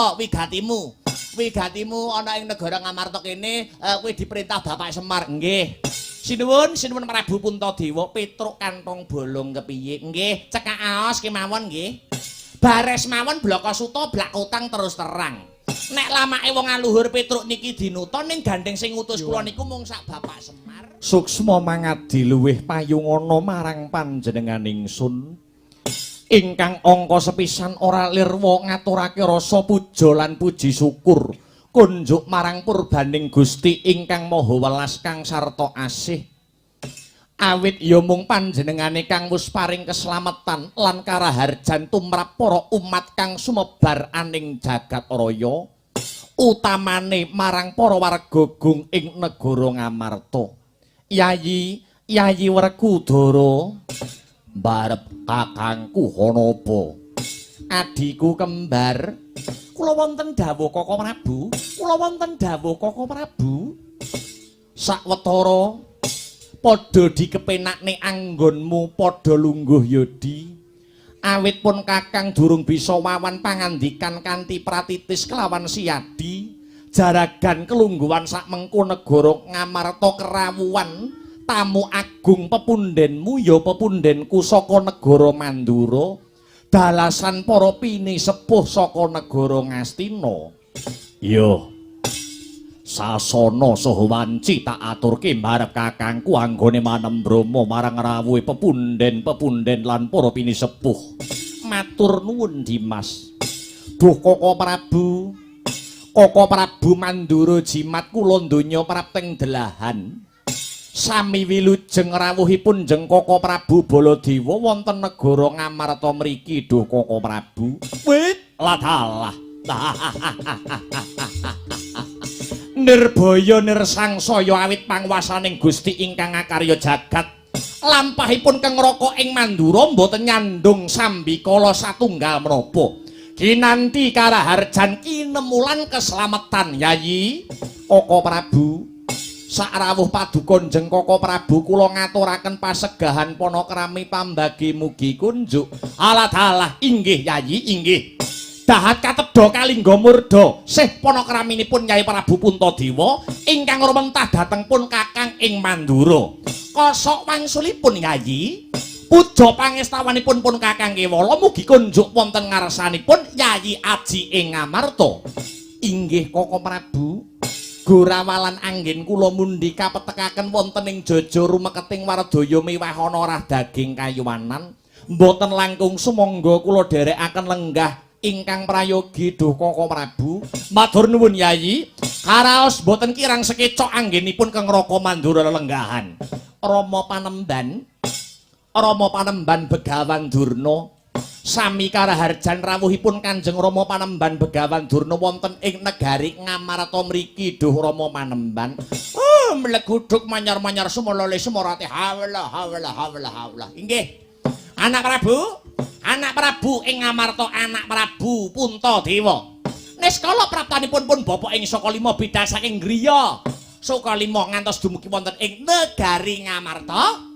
apa wigatimu? Wigatimu ana ing negara Ngamarta kene kuwi diperintah Bapak Semar. Nggih. Sinuwun Prabu Puntadewa Petruk kantong bolong kepiye? Nggih, cekak aos kemawon nggih. Bares mawon blaka suta blak utang terus terang. Nek lamake wong aluhur Petruk niki dinuta ning gandeng sing ngutus kula niku mung sak Bapak Semar. Suksma mangadi luwih payungana marang panjenengan ingsun. Ingkang angka sepisan ora lirwa ngaturake rasa puja lan puji syukur kunjuk marang purbaning Gusti ingkang Maha Welas kang sarta asih. Awit ya mung panjenengane kang wis paring keslametan lan karaharjan tumrap para umat kang sumebar aning jagat raya, utamane marang para warga gung ing negara Ngamarta. Yayi Werkudara, mbarep kakangku ana apa? Adiku kembar, kula wonten dawuh Kaka Prabu, kula wonten dawuh Kaka Prabu. Sawetara padha dikepénakne anggonmu padha lungguh yodi. Awit pun Kakang durung bisa wawan pangandikan kanthi pratitis kelawan siadi. Jaragan kelungguhan sak mengko negara Ngamarta kerawuhan tamu agung pepundhenmu ya pepundhenku saka negara Mandura. Dalasan para pini sepuh saka negara Ngastina. Yo sasana saha wanci tak aturke mbarep kakangku anggone manembromo marang rawuhe pepundhen lan para pini sepuh. Matur nuwun Dimas. Duh Kaka Prabu Mandura jimat kula donya prapting delahan. Sami wilujeng rawuhipun jeng Kaka Prabu Baladewa wonten negara Ngamarta mriki duh Kaka Prabu. Wit ladalah. Nirbaya nirsangsaya awit panguwasaning Gusti ingkang ngakarya jagat. Lampahipun keng raka ing Mandura mboten nyandung sambikala satunggal menapa. Kinanti karaharjan kinemulan keslametan Yayi Kaka Prabu. Sak rawuh paduka jeng Kaka Prabu kula ngaturaken pasegahan panakrami pambagi mugi kunjuk. Alah inggih Yayi inggih. Dahat katedha kalingga murda sih panakraminipun Nyai Prabu Puntadewa ingkang rumentah dhateng pun Kakang ing Mandura. Kosok wangsulipun Yayi. Puja pangestawanipun pun Kakang Kewala mugi kunjuk wonten ngarsanipun Yayi Aji ing Ngamarta. Inggih Kaka Prabu. Gorawalan anggen kula mundi kapetekaken wonten ing jaja rumeketing Wardaya miwah ana rah daging kayuwanan. Mboten langkung sumangga kula dherekaken lenggah ingkang prayogi duh Kaka Prabu. Matur nuwun Yayi. Karaos boten kirang sekecok anggenipun keng Raka Mandura lelenggahan. Rama Panemban Begawan Durna sami karaharjan rawuhipun Kanjeng Rama Panemban Begawan Durna wonten ing negari Ngamarta mriki duh Rama Panemban. Mleguduk manyar-manyar sumolole sumorate hawlah. Inggih. Anak Prabu ing Ngamarta anak Prabu Puntadewa. Niskala praptanipun pun bapak ing saka 5 bidhal saking griya. Saka 5 ngantos dumugi wonten ing negari Ngamarta.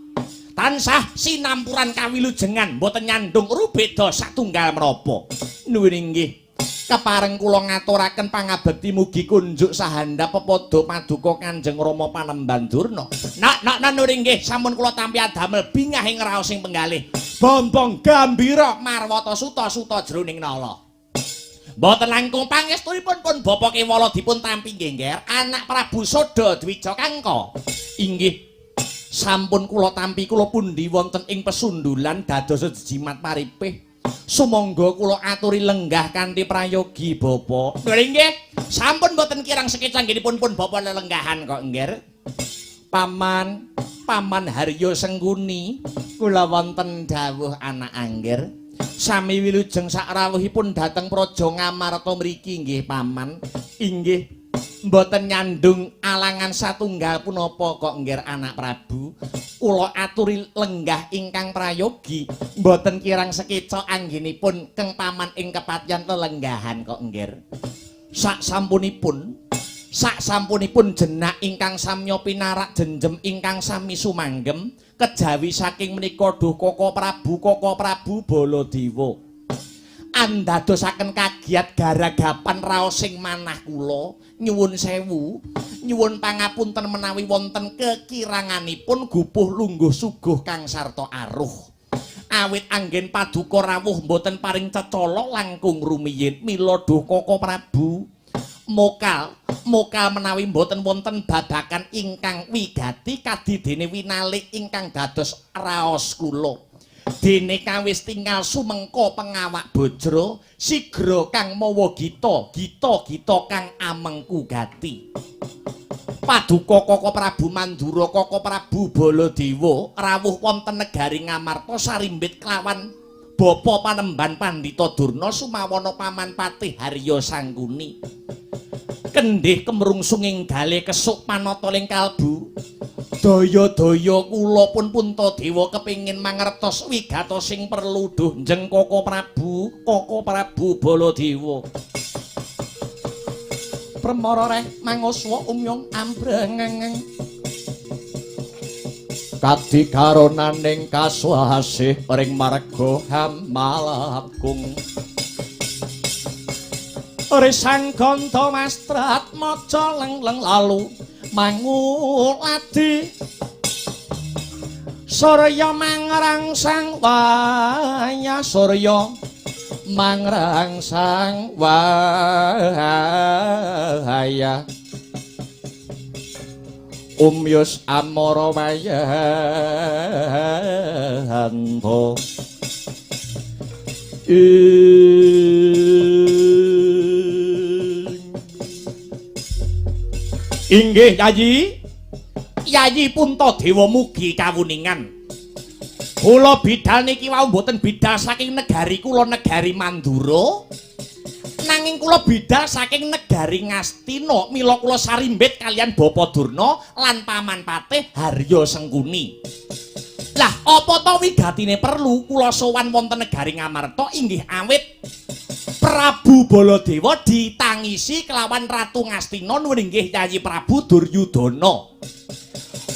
Tansah sinampuran kawilujengan mboten nyandung rubeda satunggal menapa. Nuwun inggih. Kepareng kula ngaturaken pangabekti mugi kunjuk sahandhap pepada paduka Kanjeng Rama Panemban Durna. Nuwun inggih sampun kula tampi adamel bingah ing raos sing penggalih. Bombong gambira marwata suta jroning nala. Mboten langkung pangestunipun pun Bapak Kewala dipun tampi nggih anak Prabu Soda Dwija Kangka. Inggih. Sampun kula tampi kula pundi wonten ing pesundulan dados jimat paripih. Sumangga kula aturi lenggah kanthi prayogi Bapak. Nggih, sampun mboten kirang sekecak anggenipun pun Bapak lelenggahan kok nggih. Paman Harya Sengguni kula wonten dawuh anak anggir. Sami wilujeng sak rawuhipun dhateng Praja Ngamarta mriki nggih Paman. Inggih. Mboten nyandung alangan satunggal punapa kok nggih anak Prabu. Kula aturi lenggah ingkang prayogi mboten kirang sekecok anggenipun keng paman ing kepatihan lelenggahan kok nggih. Sak sampunipun jenak ingkang samya pinarak jenjem ingkang sami sumanggem kejawi saking menika duh Kaka Prabu Baladewa. andadosaken kagiat garagapan raos sing manah kula nyuwun sewu nyuwun pangapunten menawi wonten kekiranganipun gupuh lungguh suguh kang sarta aruh awit anggen paduka rawuh mboten paring cecala langkung rumiyin mila duh Koko Prabu mokal menawi mboten wonten babakan ingkang wigati kadidene winalik ingkang dados raos kula dene kawis tinggal sumengko pengawak bojro sigra kang mawa gita kang amengku gati paduka Koko Prabu Mandura Koko Prabu Baladewa rawuh wonten negari Ngamarta sarimbit kelawan Bapa Panemban Pandhita Durna sumawana Paman Patih Harya Sangkuni kendhih kemrungsunging gale kesuk panata ling kalbu daya-daya kula pun Puntadewa kepingin mangertos wigatos sing perlu duh njeng Koko Prabu Baladewa premara reh manguswa umyong ambrengeng kadikaronaning kaswasih ring marga Hamalakung Risang Ganta Mastrat maca lengleng lalu manguladi Surya mangrangsang waya Surya mangrangsang waya Umyus amara wayanto Inggih Yayi Puntadewa mugi kawuningan kula bidal niki wau mboten bidal saking negari kula negari Mandura nanging kula bidal saking negari Ngastina mila kula sarimbit kalian Bapa Durna lan Paman Patih Harya Sangkuni lah apa to wigatine perlu kula sowan wonten negari Ngamarta inggih awit Prabu Baladewa ditangisi kelawan Ratu Ngastina nuwun inggih Yayi Prabu Duryudana.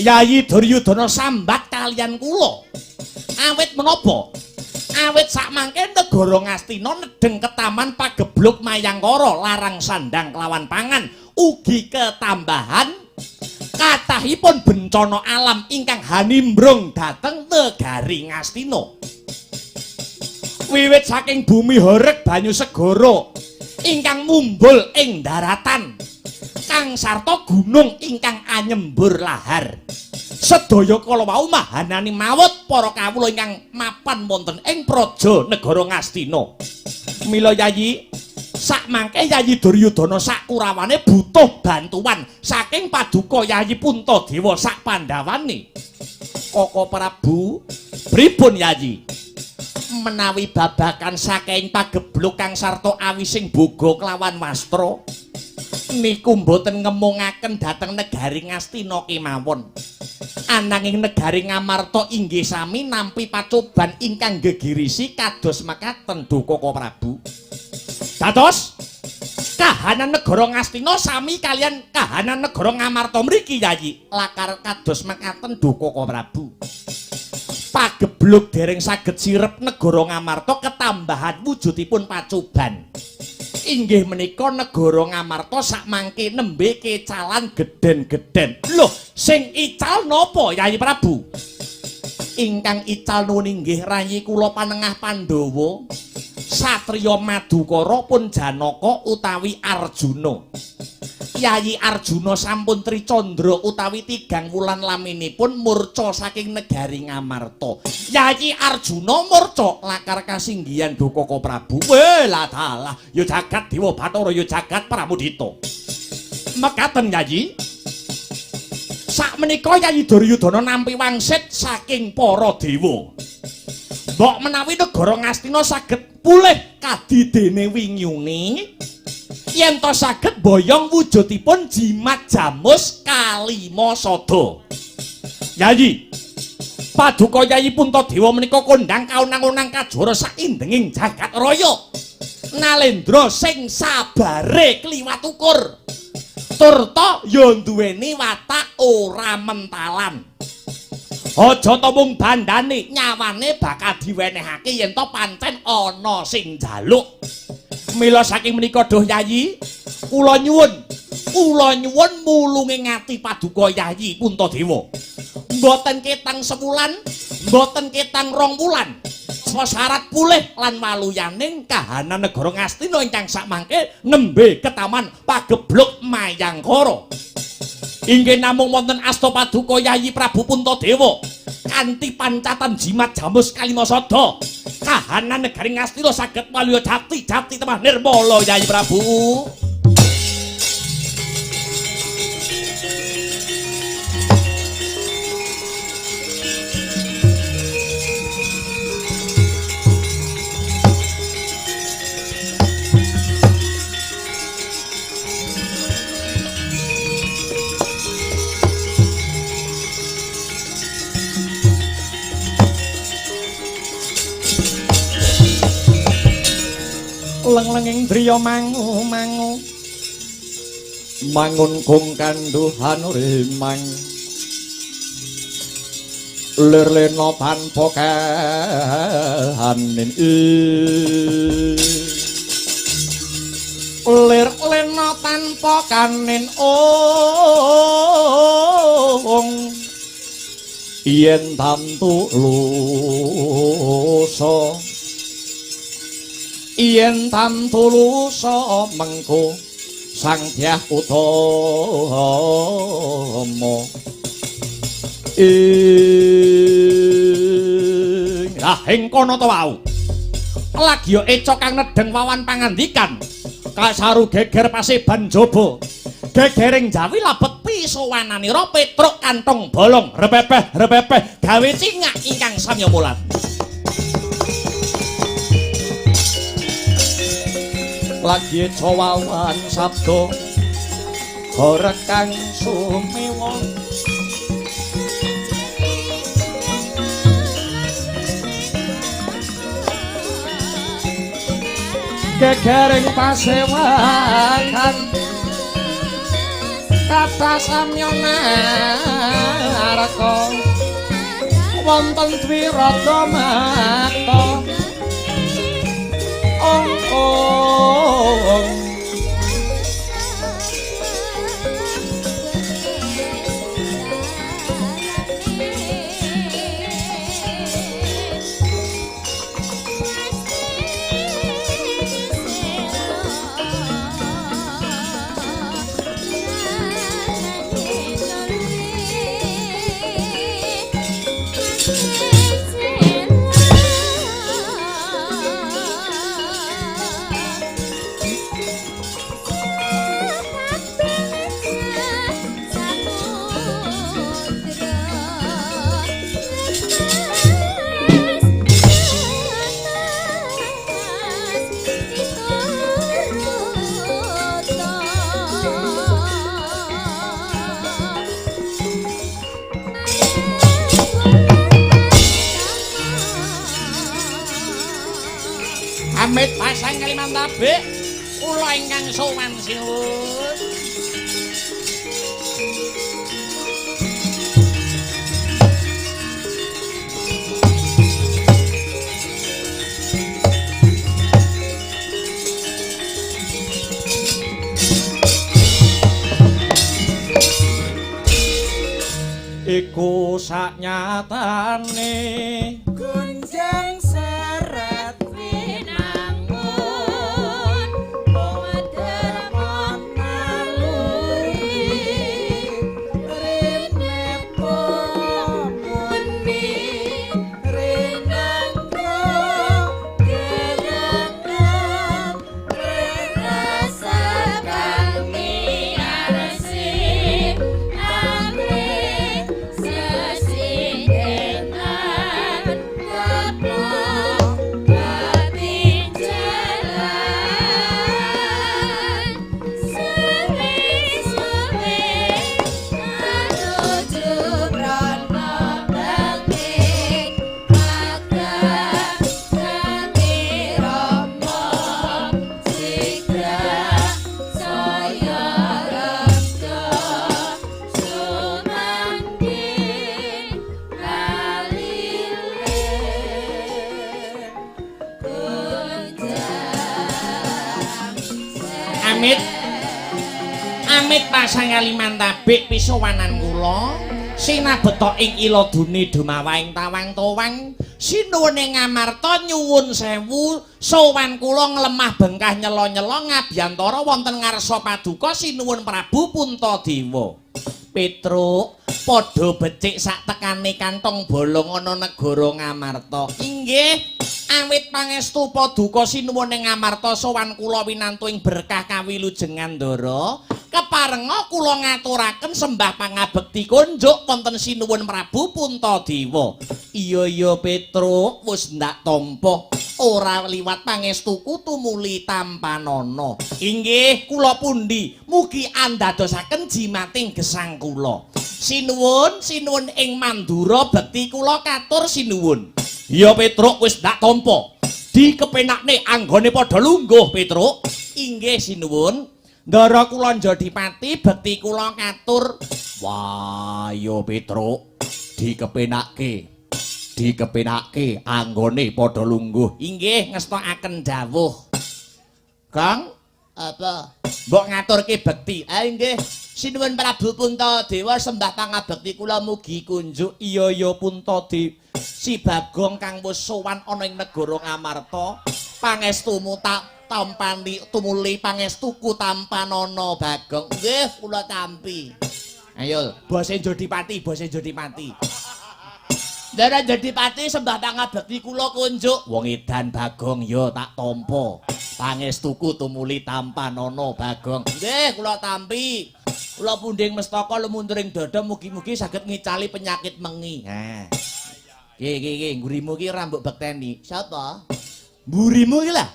Yayi Duryudana sambat kalian kula. Awit menapa? Awit sakmangke negara Ngastina nedeng ketaman pagebluk Mayangkara larang sandang kelawan pangan ugi ketambahan kathahipun bencana alam ingkang hanimbrung dhateng negari Ngastina. Wiwit saking bumi horeg banyu segara ingkang mumbul ing daratan kang sarta gunung ingkang anyembur lahar sedaya kala wau mahanani mawut para kawula ingkang mapan wonten ing praja negara Ngastina mila Yayi sakmangke Yayi Duryudana sakurawane butuh bantuan saking paduka Yayi Puntadewa sak Pandawane Koko Prabu pripun Yayi menawi babakan saking pagebluk kang sarta awising boga kelawan wastra niku mboten ngemungaken dhateng negari Ngastina kemawon ananging negari Ngamarta inggih sami nampi pacoban ingkang gegirisi kados mekaten Duh Koko Prabu dados kahanan negara Ngastina sami kalian kahanan negara Ngamarta mriki Yayi lakar kados mekaten Duh Koko Prabu pagebluk dereng saged sirep negara Ngamarta ketambahan wujudipun pacoban inggih menika negara Ngamarta sakmangke nembe kecalan geden-geden lho sing ical napa Yayi Prabu ingkang ical nuwun inggih rayi kula panengah Pandhawa satriya Madukara pun Janaka utawi Arjuna Yayi Arjuna sampun tricandra utawi 3 wulan laminipun murca saking negari Ngamarta. Yayi Arjuna murca lakar kasinggihan Duh Koko Prabu. Welah dalah, ya jagat Dewa Bathara ya jagat Pramudita. Mekaten Yayi. Sakmenika Yayi Duryudana nampi wangsit saking para dewa. Mbok menawi negara Ngastina saged pulih kadidene winyune yen to saged boyong wujudipun jimat jamus kalima sada. Yayi paduka Yayi Puntadewa menika kondhang kaunang-unang kajara saindenging jagat raya. Nalendra sing sabare kliwat ukur. Turta ya duweni watak ora mentalan. Aja to mung bandane, nyawane bakal diwenehake yen to pancen ana sing njaluk. Mila saking menika Duh Yayi, kula nyuwun mulunge ngati paduka Yayi Puntadewa. Mboten ketang sewulan, mboten ketang 2 wulan. Syarat pulih lan waluyaning kahanan negara Ngastina ingkang sakmangke nembe ketaman pagebluk Mayangkara. Inggih namung wonten asta paduka Yayi Prabu Puntadewa kanthi pancatan jimat Jamus Kalimasada kahanan negari Ngastina saged waluya jati temah nirmala Yayi Prabu. Leng-lenging driya mangu mangun kung kanduhan rimang lir-lena tanpa kahanin lir-lena tanpa kanin yen tamtu lusa yen tamtu lusa mengko sang Dyah Utama ing kono to wau lagi eca kang nedeng wawan pangandikan kasaru geger paseban jaba gegering jawi labet pisowananira petruk kantong bolong repepeh gawe cingak ingkang samya mulat. Lagi cawawan sabda rekang sumewa gegering pasewakan kata samyana arka wonten dwirata mata Amit pasang Kalimantabek kula ingkang sowan sinuwun. Iku saknyatane gunjang seret Sesinggengan Amit. Amit pasang Kalimantabik pisowanan kula sinabeta ing Iladuni dumawaing tawang towang sinuwun ing Ngamarta nyuwun sewu sowan kula nglemah bengkah nyela-nyela ngabiyantara wonten ngarsa paduka sinuwun Prabu Puntadewa. Petruk padha becik sak tekane kantong bolong ana negara Ngamarta. Inggih, awit pangestu paduka sinuwun ing Ngamarta sowan kula winantu ing berkah kawilujengan ndara. Keparenga kula ngaturaken sembah pangabekti kunjuk wonten sinuwun Prabu Puntadewa. Iya Petruk, wis ndak tampa. Ora liwat pangestuku tumuli tampanana. Inggih, kula pundi mugi andadosaken jimating gesang kula. Sinuwun ing Mandura bekti kula katur sinuwun. Iya Petruk, wis ndak tampa. Dikepenakne anggone padha lungguh Petruk. Inggih sinuwun. Ndara kula Njadipati bekti kula katur. Wah, ya Petruk, dikepenake anggone padha lungguh. Inggih, ngestokaken dawuh. Kang, apa? Mbok ngaturke bekti. Ah nggih, sinuwun Prabu Puntadewa sembah pangabekti kula mugi kunjuk. Iya ya Puntadewa. Si Bagong kang wis sowan ana ing negara Ngamarta, pangestumu tak tampani tumuli pangestuku tampanana Bagong. Nggih, kula tampi. Ayo, bose Njadipati. Ndara Njadipati sembah pangabekti kula kunjuk. Wong edan Bagong ya tak tampa. Pangestuku tumuli tampanana Bagong. Nggih, kula tampi. Kula pundhing mestaka lumunturing dada mugi-mugi saged ngicali penyakit mengi. Ha. Nggih, ngurimu ki ora mbok bekteni. Sapa? Mburimu ki lah.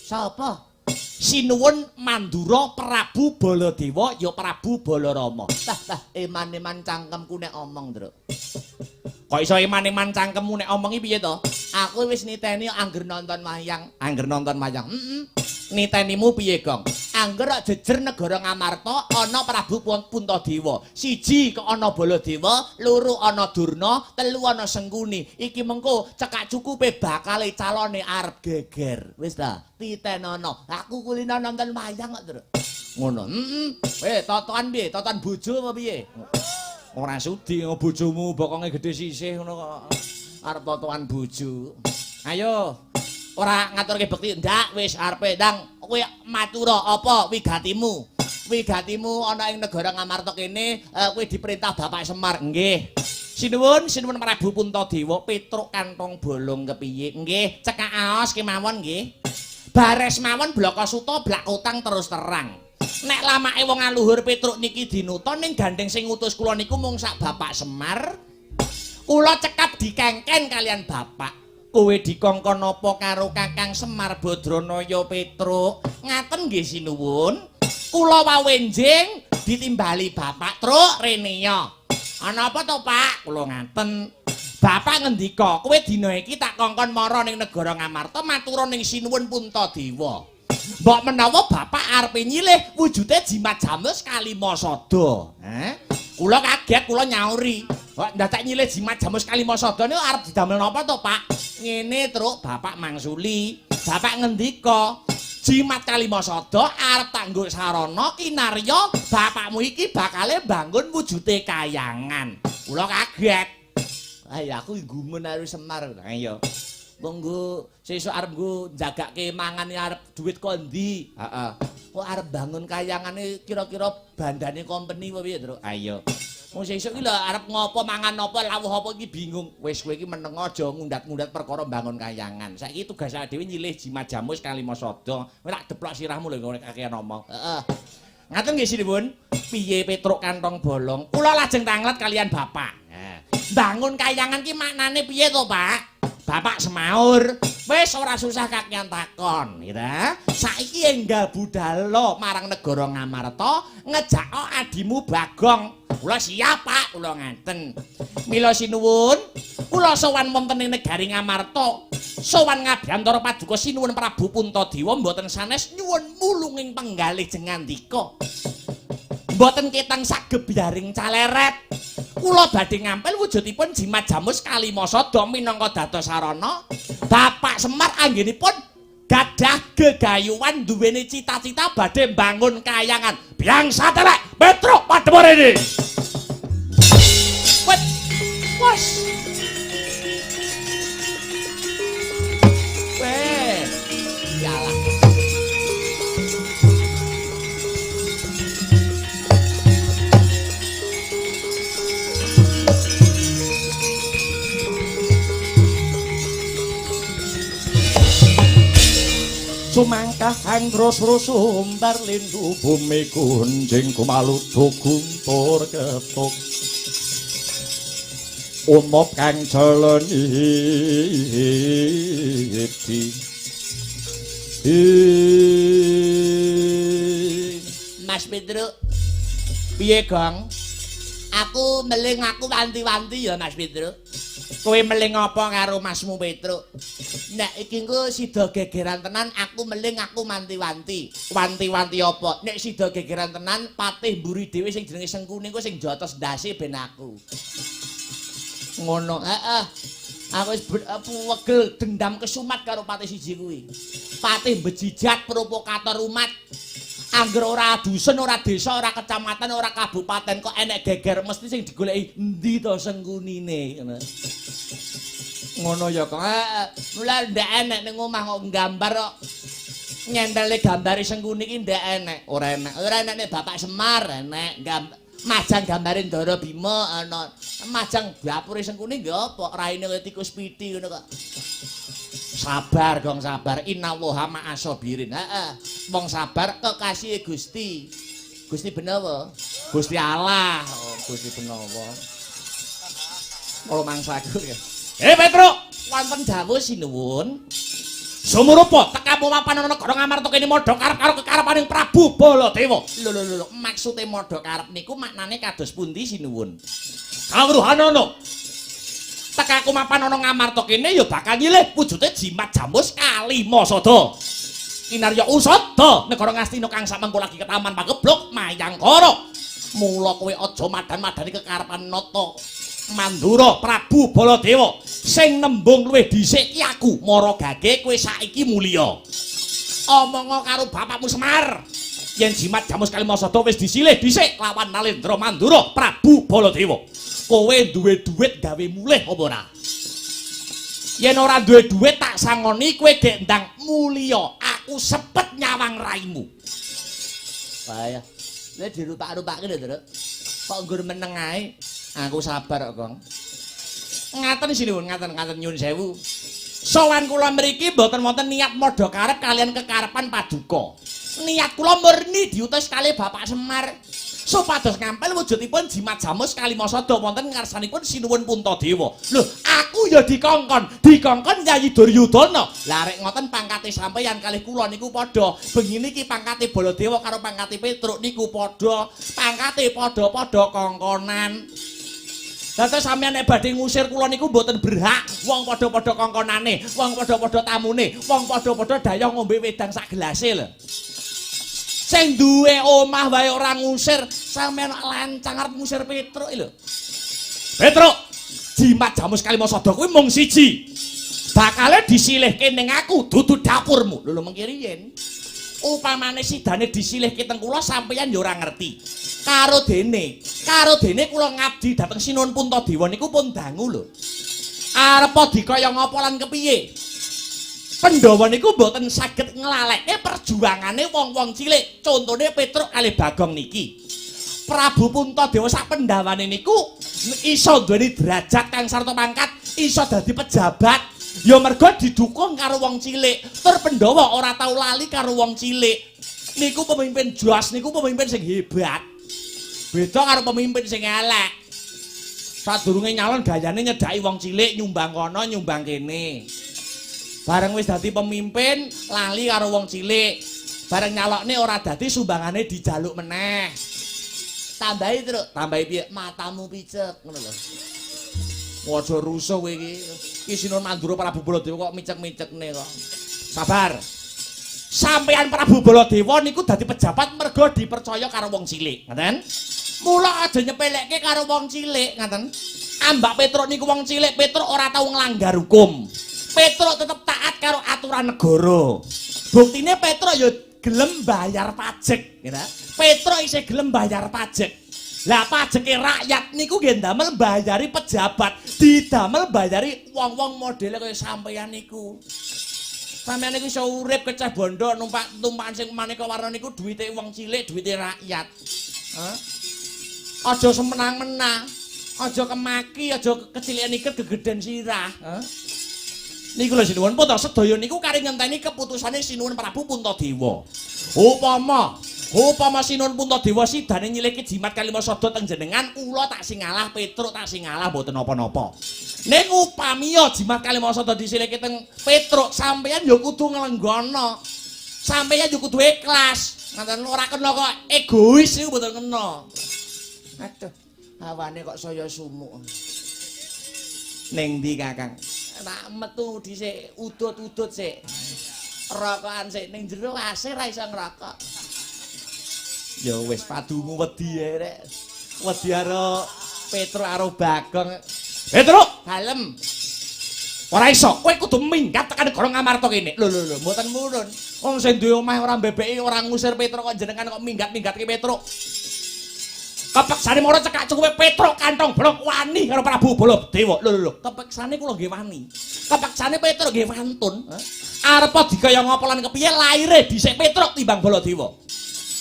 Sapa? Sinuwun Mandura Prabu Baladewa ya Prabu Balarama. Tah eman-eman cangkemku nek omong, Truk. Kok iso eman-eman cangkemmu nek omongi piye to? Aku wis niteni angger nonton wayang. Nitenimu piye, Gong? Angger jejer negara Ngamarta ana Prabu Puntadewa. Siji kok ana Baladewa, loro ana Durna, telu ana Sengkuni. Iki mengko cekak cukupe bakal calone arep geger. Wis ta, titenono. Aku kulino nonton wayang kok, Truk. Ngono. Totoan piye? Totoan bojo apa piye? Ora sudi bojomu bokonge gedhe sisih ngono kok. Arep totoan bojo. Ayo. Ora ngaturke bekti ndak wis arepe ndang kowe matura apa wigatimu? Wigatimu ana ing negara Ngamarta kene kowe diperintah Bapak Semar. Nggih. Sinuwun Prabu Puntadewa Petruk kantong bolong kepiye? Nggih, cekak aos kemawon nggih. Bares mawon blaka suta blak utang terus terang. Nek lamake wong aluhur Petruk niki dinuta ning gandeng sing ngutus kula niku mung sak Bapak Semar. Kula cekap dikengken kalian Bapak. Kowe dikongkon apa karo Kakang Semar Badranaya Petruk? Ngaten nggih sinuwun. Kula wawenjing ditimbali Bapak Truk rene ya. Ana apa to, Pak? Kula ngaten. Bapak ngendika, kowe dina iki tak kongkon mara ning negara Ngamarta matura ning sinuwun Puntadewa. Mbok menawa Bapak arep nyilih wujude jimat jamus Kalimasada. Kula kaget, kula nyauri. Kok ndadak nyilih jimat jamus Kalimasada niku arep didamel napa to, Pak? Ngene, Truk, Bapak mangsuli. Bapak ngendika, jimat Kalimasada arep tanggo sarana kinarya bapakmu iki bakale bangun wujude kayangan. Kula kaget. Ayo aku gumun karo Semar. Ayo. Monggo sesuk arep nggo jagake mangan arep duit kondi. Heeh. Kok arep bangun kayangane kira-kira bandane company apa piye, Truk? Ayo. Wong sesuk iki lho arep ngopo mangan apa lawuh apa iki bingung. Wis kowe iki meneng aja ngundat-ngundat perkara bangun kayangan. Saiki tugas dhewe nyilih jimat jamus Kalimasada. Kowe tak deplok sirahmu lho kowe kakean ngomong. Heeh. Ngaten nggih Sinuwun. Piye Petruk kantong bolong? Kula lajeng tanglet kalian Bapak. Bangun kayangan ki maknane piye to, Pak? Bapak semaur, wis ora susah kakean takon, gitu. Saiki enggal budalo marang negara Ngamarta ngejakno adimu Bagong. Kula siap, Pak, kula ngaten. Mila sinuwun, kula sowan wonten ing negari Ngamarta. Sowan ngabiyantara paduka sinuwun Prabu Puntadewa mboten sanes nyuwun mulunging penggalih jengandika. Mboten ketang sagebyaring caleret. Kula badhe ngampil wujudipun jimat jamus Kalimasada minangka dados sarana Bapak Semar anggenipun gadah gegayuhan duweni cita-cita badhe bangun kayangan. Biangsa telek Petruk padhemur ini. Wet. Wes. Weh. Yalah. Sumangkah anggrus-rus umbar lindu bumi kunjing kumaluduk guntur ketuk umop kang jalani Mas Petruk, piye Gong? Aku meling aku wanti-wanti ya Mas Petruk. Kowe meling apa karo Masmu Petruk? Nek iki engko sida gegeran tenan aku meling aku manti-wanti. Wanti-wanti apa? Nek sida gegeran tenan patih mburi dhewe sing jenenge Sengkuni engko sing jotos ndase ben aku. Ngono, heeh. Aku wis wegel dendam kesumat karo patih siji kuwi. Patih bejijat provokator umat. Angger ora dusun, ora desa, ora kecamatan, ora kabupaten kok enek geger mesti sing digoleki endi to Sengkunine ngono. Ngono ya kok. Mula ndak enek ning omah kok nggambar kok. Nyentele gambare Sengkuni iki ndak enek. Ora enek. Ora enek nek Bapak Semar enek majang gambare Ndara Bima ana. Majang dapure Sengkuni nggih apa? Raine kaya tikus piti ngono kok. Sabar Gong sabar. Innallaha ma'asabirin. Heeh. Wong sabar kekasih Gusti. Gusti benawa? Gusti Allah. Oh, Gusti benawa. Kalau mangsaku ya. Petruk, wonten dawuh sinuwun. Sumurupa tekamu mapan ana negara Ngamarta kene madha karep karo kekarepaning Prabu Baladewa. Lho, maksude madha karep niku maknane kados pundi sinuwun? Kawruhanana. Tekaku mapan ana Ngamarta kene ya bakal nyilih wujude jimat jamus Kalimasada. Kinarya usada negara Ngastina kang samengko lagi ketaman pageblok Mayangkara. Mula kowe aja madan-madani kekarepan nata Mandura Prabu Baladewa sing nembung luwih dhisik ki aku Maragage kowe saiki mulya. Omonga karo bapakmu Semar yen jimat jamus Kalimasada wis disilih dhisik lawan Nalendra Mandura Prabu Baladewa. Kowe duwe dhuwit gawe mulih apa ora? Yen ora duwe dhuwit tak sangoni kowe gek ndang mulya. Aku sepet nyawang raimu. Bahaya. Nek dirupak-rupake lho, Truk. Kok nggur meneng ae. Aku sabar kok, Gong. Ngaten sinuwun, ngaten nyuwun sewu. Sowan kula mriki mboten wonten niat madha karep kalian kekarepan paduka. Niat kula murni diutus kalih Bapak Semar supados ngampil wujudipun jimat jamus Kalimasada wonten ngarsanipun sinuwun Puntadewa. Lho, aku ya dikongkon Yayi Duryudana. Lah rek ngoten pangkate sampeyan kalih kula niku padha. Bengi niki pangkate Baladewa karo pangkate Petruk niku padha. Pangkate padha-padha kongkonan. Dados sampeyan nek badhe ngusir kula niku mboten berhak. Wong padha-padha kongkonane, wong padha-padha tamune, wong padha-padha dayang ngombe wedang sak gelase lho. Sing duwe omah wae ora ngusir, sampeyan lancang arep ngusir Petruk lho. Petruk, jimat jamus Kalimasada kuwi mung siji. Bakale disilihke ning aku dudu dapurmu. Lho mengki riyen. Upamane sidane disilihke teng kula sampeyan ya ora ngerti. Karo dene kula ngabdi dhateng Sinuwun Puntadewa niku pun dangu lho. Arep dikaya ngapa lan kepiye? Pandhawa niku mboten saged nglaleke perjuangane wong-wong cilik. Contone Petruk kalih Bagong niki. Prabu Puntadewa sak pendhawane niku iso duweni derajat kang sarta pangkat, iso dadi pejabat. Ya merga didukung karo wong cilik. Tur Pandhawa ora tau lali karo wong cilik. Niku pemimpin jelas niku pemimpin sing hebat. Beda karo pemimpin sing elek. Sadurunge nyalon gayane nyedhaki wong cilik nyumbang kono nyumbang kene. Bareng wis dadi pemimpin lali karo wong cilik. Bareng nyalokne ora dadi sumbangane dijaluk meneh. Tambahi Truk, tambahi piye? Matamu picek ngono lho. Aja rusuh kowe iki. Ki Sinuwun Mandura Prabu Baladewa kok micek-micekne kok. Sabar. Sampeyan Prabu Baladewa niku dadi pejabat merga dipercaya karo wong cilik, ngoten? Mula aja nyepelekke karo wong cilik, ngoten? Ambak Petruk niku wong cilik, Petruk ora tau nglanggar hukum. Petruk tetep taat karo aturan negara. Buktine Petruk ya gelem bayar pajak, ya. Petruk isih gelem bayar pajak. Lah pajeke rakyat niku nggih ndamel bayari pejabat, didamel bayari wong-wong modele kaya sampeyan niku. Sampeyan niku iso urip kecah bondo tumpakan sing maneka warna niku duwite wong cilik, duwite rakyat. Aja semenang-menang, aja kemaki, aja kecilikan iket gegeden sirah. Niku lho sinuwun putra sedaya niku kari ngenteni keputusane Sinuwun Prabu Puntadewa. Upama Sinuwun Puntadewa sidane nyiliki jimat Kalimasada teng jenengan, kula tak singalah, Petruk tak singalah mboten napa-napa. Ning upamiya jimat Kalimasada disiliki teng Petruk, sampeyan ya kudu nglenggono. Sampeyan ya kudu ikhlas. Ngoten ora kena kok egois niku mboten kena. Aduh, hawane kok saya sumuk. Ning ndi Kakang? Tak metu dhisik udut-udut sik. Rokokan sik ning jero asih ra iso ngrokok. Ya wis padumu wedi ae rek. Wedi karo Petruk karo Bagong. Petruk, dalem. Ora iso, kowe kudu minggat tekan negara Ngamarta kene. Lho mboten murun. Wong sing duwe omah ora mbebeki, ora ngusir Petruk kok jenengan kok minggat-minggatke Petruk. Kepeksane mara cekak cukupe Petruk kantong blok wani karo Prabu Baladewa. Lho, kepeksane kula nggih wani. Kepeksane Petruk nggih wantun. Arep dikaya ngapa lan kepiye laire dhisik Petruk timbang Baladewa.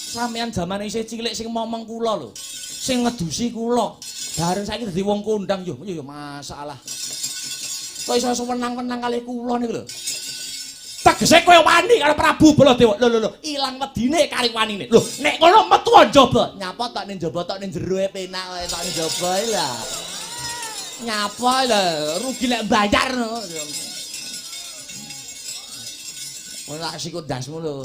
Sampeyan jamane isih cilik sing momong kula lho. Sing ngedusi kula. Bareng saiki dadi wong kondang yo masalah. Kok iso seneng-seneng kalih kula niku lho. Tegese kowe wani karo Prabu Baladewa. Lho, ilang wedine kari wanine. Lho, nek ngono metu njaba. Nyapa tok ning njaba tok ning jero e penak kowe tok ning njaba lho. Nyapa lho, rugi lek bayar. Ora sikut dasmu lho.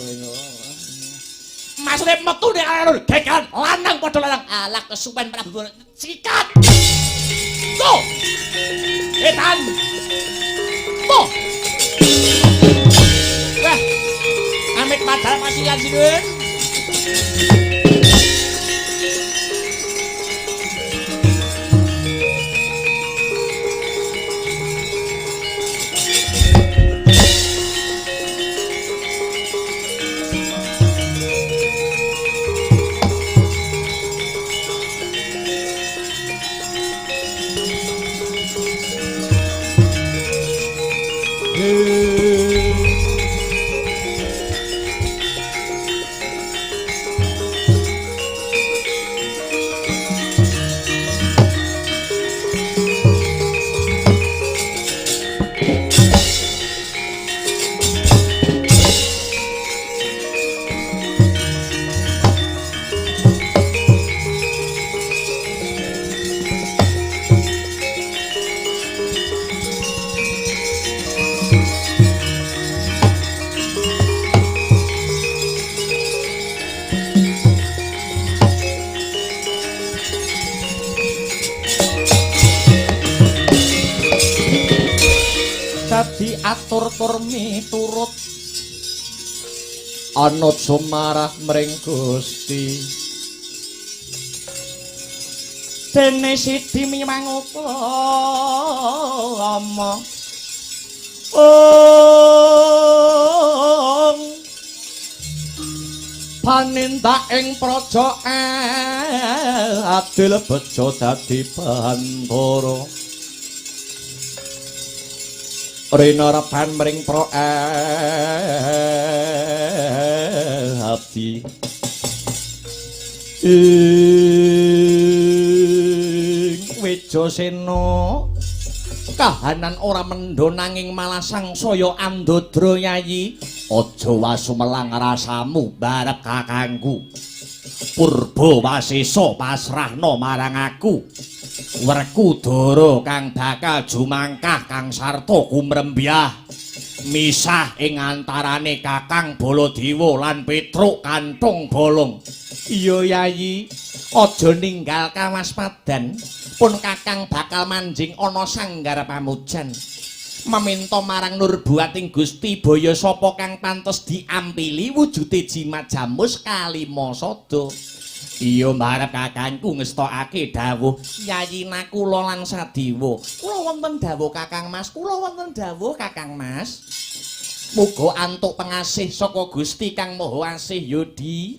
Maksude metu nek ana gegeran lanang padha lanang. Alah kesupen Prabu sikat. Go. Etan. Go. Wah, amit padahal masih yang Sinuwun. Diatur-tur miturut anut sumarah mring Gusti dene sidi mimangupama panindak ing praja adil bejo dadi bandara Rina repan mring pro abdi Wijasena kahanan ora mendho nanging malah sangsaya andodra Yayi aja wasumelang rasamu barep kakangku Purba Wasesa pasrahna marang aku Werkudara kang bakal jumangkah kang sarta kumrembyah misah ing antarane Kakang Baladewa lan Petruk kanthong bolong. Iya Yayi, aja ninggal kawaspadan, pun Kakang bakal manjing ana sanggar pamujan. Meminta marang Nurbuating Gusti baya sapa kang pantes diampili wujude jimat jamus Kalimasada. Iya mbarep kakangku ngestokake dawuh Yayi Nakula lan Sadewa. Kula wonten dawuh Kakang Mas, kula wonten dawuh Kakang Mas. Muga antuk pengasih saka Gusti Kang Maha Asih Yodi.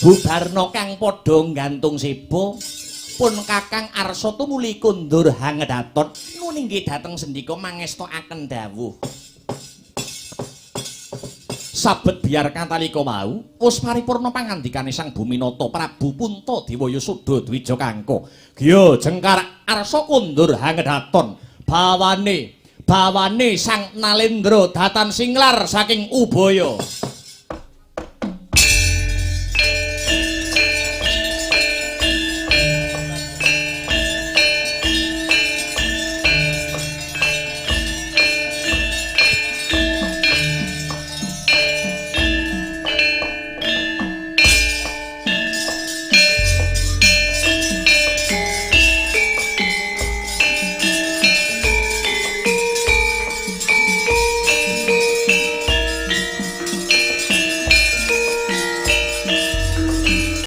Bubarna kang padha nggantung sebo. Pun Kakang Arsa tumuli kundur hangedaton nuninggih dhateng sendika mangestokaken dawuh. Sabet biar katalika mau wis paripurna pangandikane Sang Buminata Prabu Puntadewa Yasudha Dwija Kangka. Giya Jengkar Arsa kundur hangedaton bawane Sang Nalendra datan singlar saking Ubaya.